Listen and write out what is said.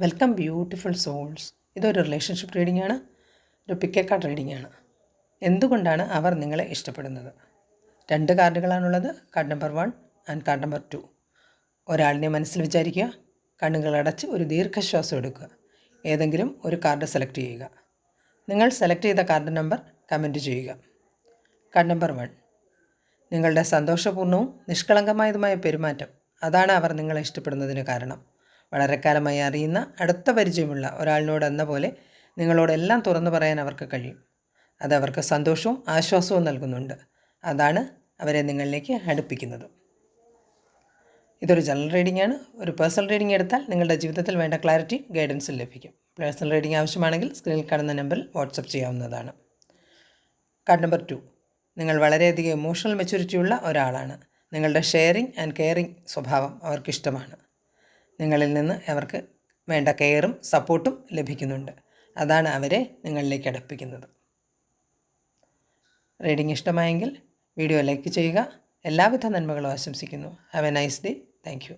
Welcome beautiful souls. ഇതൊരു relationship reading ആണ്, ഒരു പിക്ക് എ കാർഡ് റീഡിംഗ് ആണ്. എന്തുകൊണ്ടാണ് അവർ നിങ്ങളെ ഇഷ്ടപ്പെടുന്നത്? 2 കാർഡുകളാണുള്ളത്, card number 1 and card number 2. ഒരാളിനെ മനസ്സിൽ വിചാരിക്കുക, കണ്ണുകളടച്ച് ഒരു ദീർഘശ്വാസം എടുക്കുക. ഏതെങ്കിലും ഒരു കാർഡ് സെലക്ട് ചെയ്യുക. നിങ്ങൾ സെലക്ട് ചെയ്ത കാർഡ് നമ്പർ കമൻറ്റ് ചെയ്യുക. കാർഡ് നമ്പർ 1, നിങ്ങളുടെ സന്തോഷപൂർണ്ണവും നിഷ്കളങ്കമായതുമായ പെരുമാറ്റം, അതാണ് അവർ നിങ്ങളെ ഇഷ്ടപ്പെടുന്നതിന് കാരണം. വളരെ കാലമായി അറിയുന്ന, അടുത്ത പരിചയമുള്ള ഒരാളിനോട് എന്ന പോലെ നിങ്ങളോടെല്ലാം തുറന്നു പറയാൻ അവർക്ക് കഴിയും. അതവർക്ക് സന്തോഷവും ആശ്വാസവും നൽകുന്നുണ്ട്. അതാണ് അവരെ നിങ്ങളിലേക്ക് അടുപ്പിക്കുന്നത്. ഇതൊരു ജനറൽ റീഡിംഗ് ആണ്. ഒരു പേഴ്സണൽ റീഡിംഗ് എടുത്താൽ നിങ്ങളുടെ ജീവിതത്തിൽ വേണ്ട ക്ലാരിറ്റി, ഗൈഡൻസും ലഭിക്കും. പേഴ്സണൽ റീഡിംഗ് ആവശ്യമാണെങ്കിൽ സ്ക്രീനിൽ കാണുന്ന നമ്പറിൽ വാട്സപ്പ് ചെയ്യാവുന്നതാണ്. കാർഡ് നമ്പർ 2, നിങ്ങൾ വളരെയധികം ഇമോഷണൽ മെച്യൂരിറ്റിയുള്ള ഒരാളാണ്. നിങ്ങളുടെ ഷെയറിങ് ആൻഡ് കെയറിങ് സ്വഭാവം അവർക്കിഷ്ടമാണ്. നിങ്ങളിൽ നിന്ന് അവർക്ക് വേണ്ട കെയറും സപ്പോർട്ടും ലഭിക്കുന്നുണ്ട്. അതാണ് അവരെ നിങ്ങളിലേക്ക് അടുപ്പിക്കുന്നത്. റീഡിംഗ് ഇഷ്ടമായെങ്കിൽ വീഡിയോ ലൈക്ക് ചെയ്യുക. എല്ലാവിധ നന്മകളും ആശംസിക്കുന്നു. Have A nice day. Thank you.